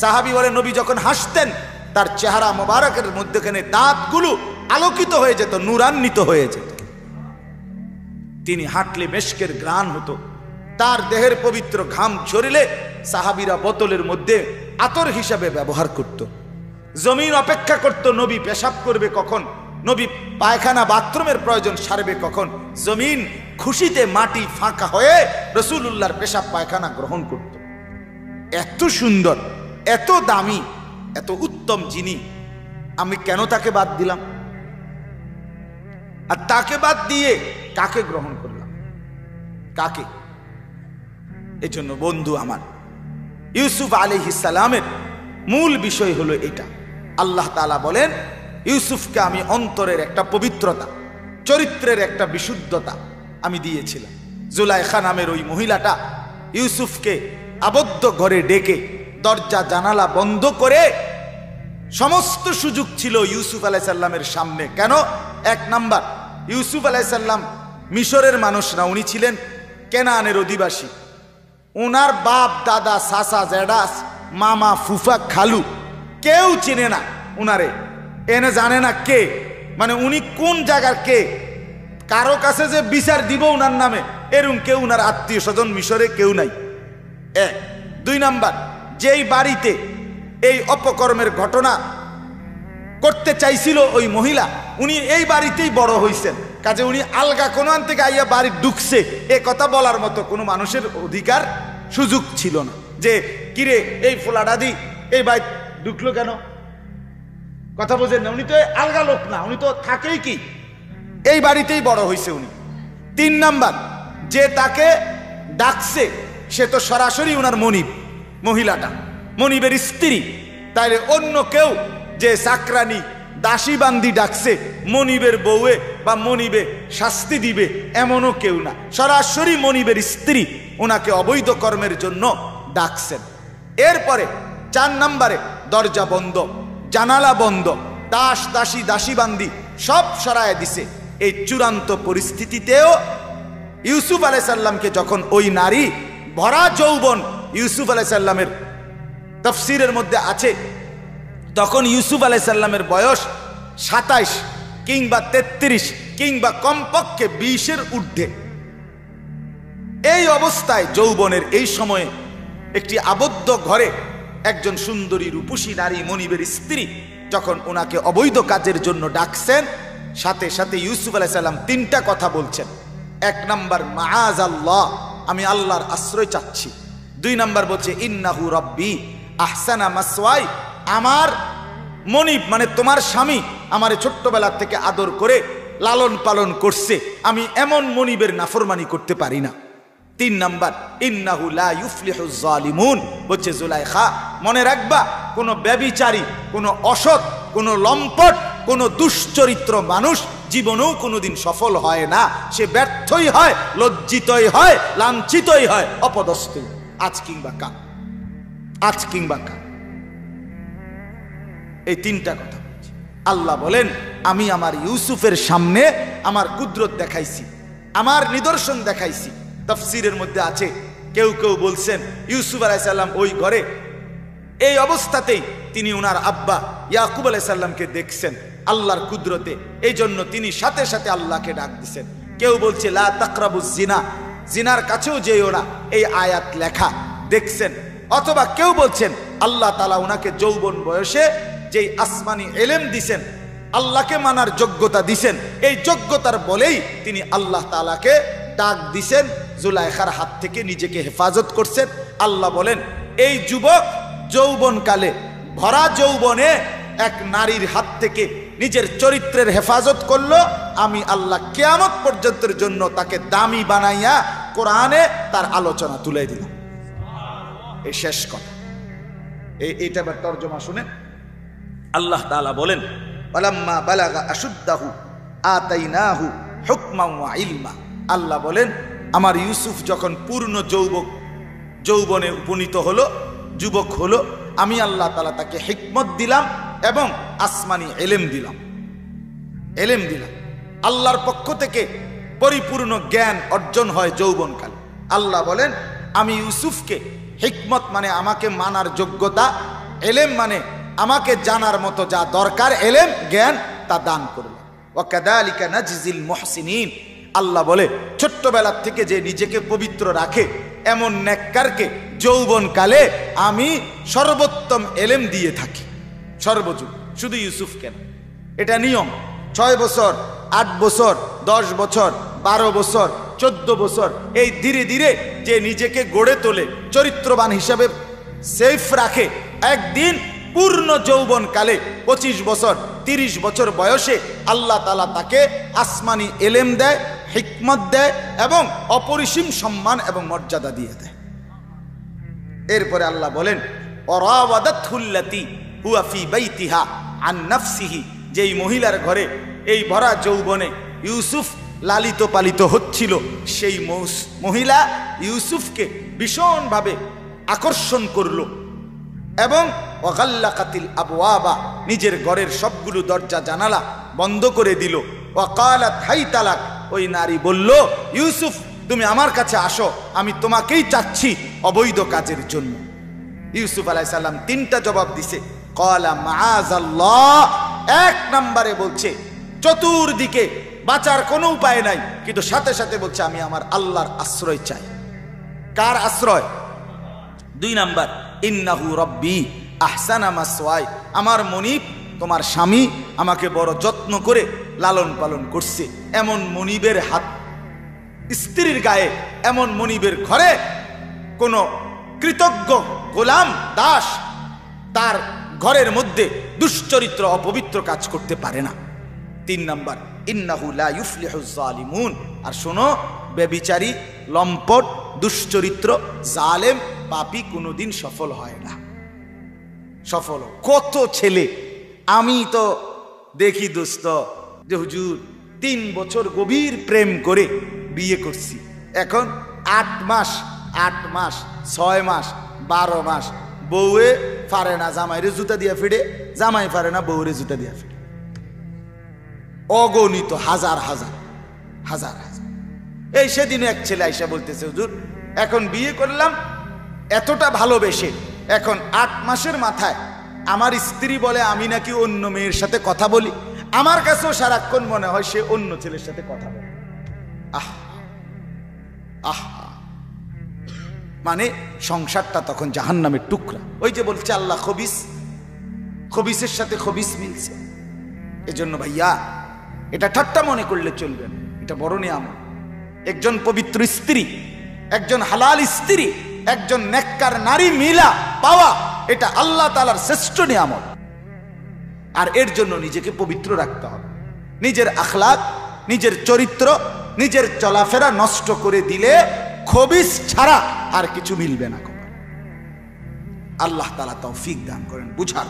সাহাবী বলেন নবী যখন হাসতেন তার চেহারা মোবারকের মধ্যখানে দাঁতগুলো আলোকিত হয়ে যেত, নূরান্বিত হয়ে যেত। তিনি হাঁটলে মেশকের ঘ্রাণ হতো, তার দেহের পবিত্র ঘাম ঝরিলে সাহাবীরা বোতলের মধ্যে আতর হিসাবে ব্যবহার করত। জমিন অপেক্ষা করত নবী পেশাব করবে কখন, নবী পায়খানা বাথরুমের প্রয়োজন সারবে কখন। জমিন খুশিতে মাটি ফাঁকা হয়ে রাসূলুল্লাহর পেশাব পায়খানা গ্রহণ করত। এত সুন্দর, এত দামি, এত উত্তম যিনি, আমি কেন তাকে বাদ দিলাম? আর তাকে বাদ দিয়ে কাকে গ্রহণ করলাম? কাকে? এজন্য বন্ধু আমার, ইউসুফ আলাইহিস সালামের মূল বিষয় হলো এটা। আল্লাহ তাআলা বলেন, ইউসুফকে আমি অন্তরের একটা পবিত্রতা, চরিত্রের একটা বিশুদ্ধতা আমি দিয়েছিলাম। জুলাইখা নামের ওই মহিলাটা ইউসুফকে আবদ্ধ ঘরে ডেকে দরজা জানালা বন্ধ করে, সমস্ত সুযোগ ছিল ইউসুফ আলাইহিস সালামের সামনে। কেন? এক নাম্বার, ইউসুফ আলাইহিস সালাম মিশরের মানুষ না, উনি ছিলেন কেনানের অধিবাসী। ওনার বাপ দাদা চাচা জেডাস মামা ফুফা খালু কেউ চেনে না উনারে, এনে জানে না কে, মানে উনি কোন জায়গার কে, কারো কাছে যে বিচার দিব উনার নামে এরকম কেউ উনার আত্মীয় স্বজন মিশরে কেউ নাই। এক। দুই নাম্বার, যেই বাড়িতে এই অপকর্মের ঘটনা করতে চাইছিল ওই মহিলা, উনি এই বাড়িতেই বড় হইছেন, কাজে উনি আলগা কোন থেকে আইয়া বাড়ি ঢুকছে এ কথা বলার মতো কোনো মানুষের অধিকার সুযোগ ছিল না, যে কিরে এই ফোলাডা দি এই বাড়ি ঢুকলো কেন, কথা বোঝেন না। উনি তো আলগা লোক না, উনি তো থাকেই কি এই বাড়িতেই বড় হইছে উনি। তিন নাম্বার, যে তাকে ডাকছে সে তো সরাসরি উনার মনিব, মহিলাটা মনিবের স্ত্রী। তাইলে অন্য কেউ যে চাকরানি দাসী বান্দি ডাকছে মনিবের বউয়ে বা মনিবে শাস্তি দিবে এমনও কেউ না, সরাসরি মনিবের স্ত্রী ওনাকে অবৈধ কর্মের জন্য ডাকছেন। এরপরে 4 নম্বরে দরজা বন্ধ, জানালা বন্ধ, দাস দাসী দাসী বান্দি সব সরায় দিছে। এই চূড়ান্ত পরিস্থিতিতেও ইউসুফ আলাইহিস সালামকে যখন ওই নারী ভরা যৌবন, ইউসুফ আলাইহিস সালামের তাফসীরের মধ্যে আছে তখন ইউসুফ আলাইহিস সালামের বয়স 27 কিংবা 33 কিংবা কমপক্ষে 20-এর ঊর্ধ্বে। এই অবস্থায় যৌবনের এই সময়ে একটি আবদ্ধ ঘরে একজন সুন্দরী রূপসী নারী মনিবের স্ত্রী যখন ওনাকে অবৈধ কাজের জন্য ডাকছেন, সাথে সাথে ইউসুফ আলাইহিস সালাম তিনটা কথা বলছেন। এক নাম্বার, মাআযাল্লাহ, আমি আল্লাহর আশ্রয় চাচ্ছি। দুই নাম্বার বলছে, ইন্নাহু রাব্বি আহসানা মাসওয়াই, আমার মনিব মানে তোমার স্বামী আমারে ছোট্টবেলা থেকে আদর করে লালন পালন করছে, আমি এমন মনিবের নাফরমানি করতে পারি না। তিন নাম্বার, ইন্নাহু লা ইউফলিহুজ জালিমুন, বলছে জুলাইখা মনে রাখবা, কোনো ব্যভিচারী, কোনো অসৎ, কোনো লম্পট, কোনো দুশ্চরিত্র মানুষ জীবনেও কোনোদিন সফল হয় না। সে ব্যর্থই হয়, লজ্জিতই হয়, লাঞ্ছিতই হয়, অপদস্থই, আজ কিংবা কাল, আজ কিংবা কাল। এই তিনটা কথা আল্লাহ বলেন, আমি আমার ইউসুফের সামনে আমার কুদরত দেখাইছি, আমার নিদর্শন দেখাইছি। তাফসীরের মধ্যে আছে, কেউ কেউ বলছেন ইউসুফ আলাইহিস সালাম ওই ঘরে এই অবস্থাতেই তিনি ওনার আব্বা ইয়াকুব আলাইহিস সালামকে দেখছেন আল্লাহর কুদরতে, এই জন্য তিনি সাথে সাথে আল্লাহকে ডাক দিছেন। কেউ বলছে লা তাকরাবুজ জিনা, জিনার কাছেও যেও না, এই আয়াত লেখা দেখছেন। অথবা কেউ বলছেন আল্লাহ তাআলা ওনাকে যৌবন বয়সে যেই আসমানি ইলম দিছেন, আল্লাহকে মানার যোগ্যতা দিছেন, এই যোগ্যতার বলেই তিনি আল্লাহ তাআলাকে ডাক দিছেন, জুলাইখার হাত থেকে নিজেকে হেফাজত করছেন। আল্লাহ বলেন, এই যুবক যৌবনকালে ভরা যৌবনে এক নারীর হাত থেকে নিজের চরিত্রের হেফাজত করলো, আমি আল্লাহ কিয়ামত পর্যন্তের জন্য তাকে দামি বানাইয়া কোরআনে তার আলোচনা তুলে দিলাম। এই শেষ কথা, এইটা আবার তর্জমা শুনেন। আল্লাহ তাআলা বলেন, ওয়ালাম্মা বালাগা আশুদ্দাহু আতাইনাহু হুকমান ওয়া ইলমা, আল্লাহ বলেন আমার ইউসুফ যখন পূর্ণ যৌবনে উপনীত হলো, যুবক হলো, আমি আল্লাহ তাআলা তাকে হিকমত দিলাম এবং আসমানি ইলম দিলাম, ইলম দিলাম। আল্লাহর পক্ষ থেকে পরিপূর্ণ জ্ঞান অর্জন হয় যৌবনকালে। আল্লাহ বলেন আমি ইউসুফকে হিকমত মানে আমাকে মানার যোগ্যতা, ইলম মানে আমাকে জানার মতো যা দরকার ইলম জ্ঞান তা দান করলাম। ওয়া কাযালিকা নাজজিল মুহসিনিন, আল্লাহ বলে ছোট্টবেলা থেকে যে নিজেকে পবিত্র রাখে এমন নেককারকে যৌবনকালে আমি সর্বোত্তম ইলম দিয়ে থাকি, সর্বযুগ। শুধু ইউসুফ কেন, এটা নিয়ম। 6 বছর, 8 বছর, 10 বছর, 12 বছর, 14 বছর, এই ধীরে ধীরে যে নিজেকে গড়ে তোলে, চরিত্রবান হিসাবে সেফ রাখে, একদিন পূর্ণ যৌবনকালে 25 বছর 30 বছর বয়সে আল্লাহ তাআলা তাকে আসমানি ইলম দেয়, হিকমত দেয় এবং অপরিসীম সম্মান এবং মর্যাদা দিয়ে দেয়। এরপরে আল্লাহ বলেন, ওয়ারাওয়াদাতহুল্লাতী হুয়া ফী বাইতিহা আন নাফসিহি, যেই মহিলার ঘরে এই ভরা যৌবনে ইউসুফ লালিত পালিত হচ্ছিল, সেই মহিলা ইউসুফকে ভীষণভাবে আকর্ষণ করলো এবং ওয়াগাল্লাকাতিল আবওয়াবা, নিজের ঘরের সবগুলো দরজা জানালা বন্ধ করে দিল। ওয়াকালাত হাইতালাক, ওই নারী বলল, ইউসুফ তুমি আমার কাছে আসো, আমি তোমাকেই চাচ্ছি অবৈধ কাজের জন্য। ইউসুফ আলাইহিস সালাম 3টা জবাব দিছে। ক্বালা মাআযাল্লাহ, 1 নম্বরে বলছে চতুর্দিকে বাঁচার কোনো উপায় নাই, কিন্তু সাথে সাথে বলছে আমি আমার আল্লাহর আশ্রয় চাই। কার আশ্রয়? 2 নাম্বার, ইন্নাহু রাব্বি আহসানা মাসওয়াই, আমার মনিব তোমার স্বামী আমাকে বড় যত্ন করে লালন পালন করছে। এমন মনিবের হাত, স্ত্রীর গায়ে, এমন মনিবের ঘরে কোন কৃতজ্ঞ গোলাম দাস তার ঘরের মধ্যে দুশ্চরিত্র অপবিত্র কাজ করতে পারে না। 3 নাম্বার, ইন্নাহু লা ইউফলিহুজ জালিমুন, আর শোনো ব্যভিচারী, লম্পট, দুশ্চরিত্র, জালেম, পাপী কোনোদিন সফল হয় না। সফল কত ছেলে আমি তো দেখি দোস্ত, যে হুজুর 3 বছর গভীর প্রেম করে বিয়ে করছি, এখন 8 মাস 6 মাস 12 মাস বউয়ে পারে না জামাইরে জুতা দিয়া ফিরে, জামাই পারে না বউরে জুতা দিয়া ফিরে। অগণিত হাজার হাজার হাজার হাজার। এই সেদিন এক ছেলে আইসা বলতেছে, হুজুর এখন বিয়ে করলাম এতটা ভালোবেসে, এখন 8 মাসের মাথায় আমার স্ত্রী বলে আমি নাকি অন্য মেয়ের সাথে কথা বলি, আমার কাছেও সারাক্ষণ মনে হয় সে অন্য ছেলের সাথে কথা বলে। আহ আহ, মানে সংসারটা তখন জাহান্নামের টুকরা। ওই যে বলছে আল্লাহ খবিস, খবিসের সাথে খবিস মিলছে। এজন্য ভাইয়া এটা ঠাট্টা মনে করলে চলবে না, এটা বড় নিয়ামত। একজন পবিত্র স্ত্রী, একজন হালাল স্ত্রী, একজন নেককার নারী মিলা পাওয়া, এটা আল্লাহ তাআলার শ্রেষ্ঠ নিয়ামত। আর এর জন্য নিজেকে পবিত্র রাখতে হবে। নিজের আখলাক, নিজের চরিত্র, নিজের চলাফেরা নষ্ট করে দিলে খবিস ছাড়া আর কিছু মিলবে না। আল্লাহ তাআলা তৌফিক দান করেন বুঝার।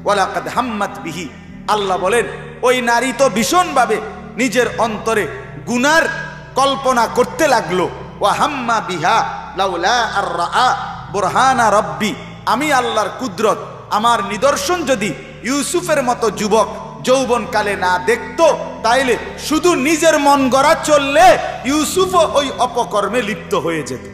ওয়ালাকাদ হাম্মাত বিহি, আল্লাহ বলেন ওই নারী তো ভীষণভাবে নিজের অন্তরে গুনার কল্পনা করতে লাগলো। ওয়া হাম্মা বিহা লাউলা আর রাআ বুরহানা রাব্বি, আমি আল্লাহর কুদরত, আমার নিদর্শন যদি ইউসুফের মতো যুবক যৌবনকালে না দেখতো, তাইলে শুধু নিজের মন গড়া চললে ইউসুফও ওই অপকর্মে লিপ্ত হয়ে যেত।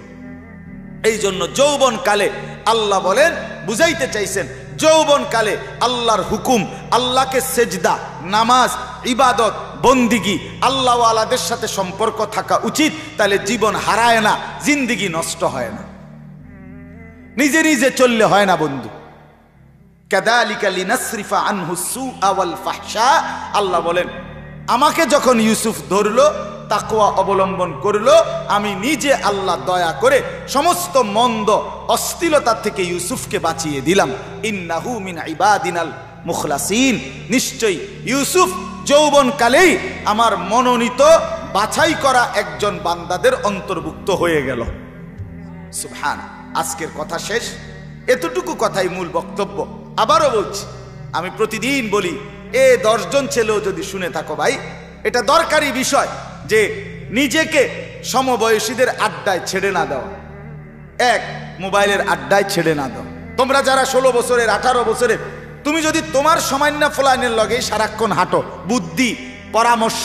এই জন্য যৌবনকালে আল্লাহ বলেন, বুঝাইতে চাইছেন যৌবনকালে আল্লাহর হুকুম, আল্লাহকে সেজদা, নামাজ, ইবাদত, বন্দিগি, আল্লাহওয়ালাদের সাথে সম্পর্ক থাকা উচিত। তাহলে জীবন হারায় না, জিন্দিগি নষ্ট হয় না, নিজে নিজে চললে হয় না বন্ধু। কাযালিকা লিনাসরিফা আনহু সুআ ওয়াল ফাহশা, আল্লাহ বলেন আমাকে যখন ইউসুফ ধরলো, তাকওয়া অবলম্বন করলো, আমি নিজে আল্লাহ দয়া করে সমস্ত মন্দ অশ্লীলতা থেকে ইউসুফকে বাঁচিয়ে দিলাম। ইন্নাহু মিন ইবাদিনাল মুখলাসিন, নিশ্চয়ই ইউসুফ যৌবনকালেই আমার মনোনীত বাছাই করা একজন বান্দাদের অন্তর্ভুক্ত হয়ে গেল। সুবহান। আজকের কথা শেষ, এতটুকু কথাই মূল বক্তব্য। আবারও বলছি, আমি প্রতিদিন বলি, 10 জন ছেলেও যদি শুনে থাকো ভাই, এটা দরকারি বিষয় যে নিজেকে সমবয়সীদের আড্ডায় ছেড়ে না দেওয়া, মোবাইলের আড্ডায় ছেড়ে না দাও। তোমরা যারা 16 বছরের 18 বছরের, তুমি যদি তোমার সামান্য ফলাইনের লগে সারাক্ষণ হাঁটো, বুদ্ধি, পরামর্শ,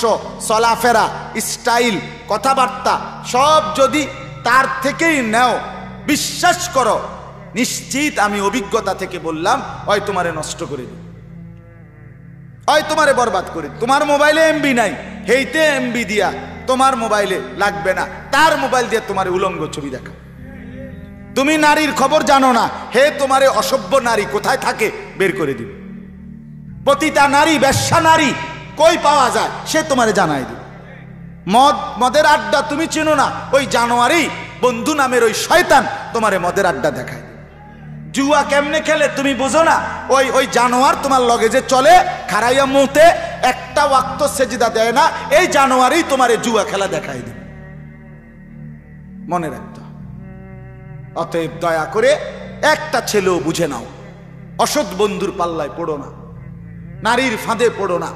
চলাফেরা, স্টাইল, কথাবার্তা সব যদি তার থেকেই নেও, বিশ্বাস করো, নিশ্চিত আমি অভিজ্ঞতা থেকে বললাম, হয় তোমারে নষ্ট করে দিই, হয় তোমারে বরবাদ করে। তোমার মোবাইলে এমবি নাই, হেইতে এমবি দিয়া তোমার মোবাইলে লাগবে না, তার মোবাইল দিয়ে তোমার উলঙ্গ ছবি দেখা। তুমি নারীর খবর জানো না, হে তোমারে অসভ্য নারী কোথায় থাকে বের করে দিবে। পতিতা নারী, বেশ্যা নারী কই পাওয়া যায় সে তোমারে জানাই দিবে। মদের আড্ডা তুমি চেনো না, ওই জানোয়ারি বন্ধু নামের ওই শয়তান তোমারে মদের আড্ডা দেখায়। জুয়া কেমনে খেলে তুমি বুঝো না, ওই জানোয়ার তোমার লগে যে চলে খারাইয়া মুতে একটা ওয়াক্ত সেজদা দেয় না, এই জানোয়ারই তোমারে জুয়া খেলা দেখাই দিবে। মনে রাখতে, অতএব দয়া করে একটা ছেলেও বুঝে নাও, অসৎ বন্ধুর পাল্লায় পড়ো না, নারীর ফাঁদে পড়ো না।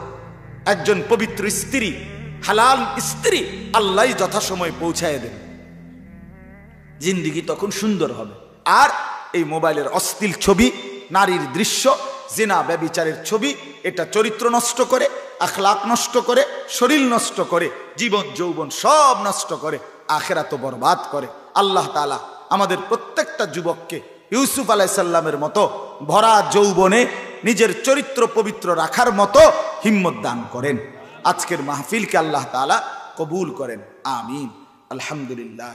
একজন পবিত্র স্ত্রী, হালাল স্ত্রী আল্লাহ যথাসময়ে পৌঁছায় দেন, জিন্দিগি তখন সুন্দর হবে। আর এই মোবাইলের অশ্লীল ছবি, নারীর দৃশ্য, জিনা ব্যভিচারের ছবি, এটা চরিত্র নষ্ট করে, আখলাক নষ্ট করে, শরীর নষ্ট করে, জীবন যৌবন সব নষ্ট করে, আখিরাত বরবাদ করে। আল্লাহ তাআলা আমাদের প্রত্যেকটা যুবককে ইউসুফ আলাইহিস সালামের মতো ভরা যৌবনে নিজের চরিত্র পবিত্র রাখার মতো হিম্মত দান করেন। আজকের মাহফিলকে আল্লাহ তাআলা কবুল করেন, আমিন। আলহামদুলিল্লাহ।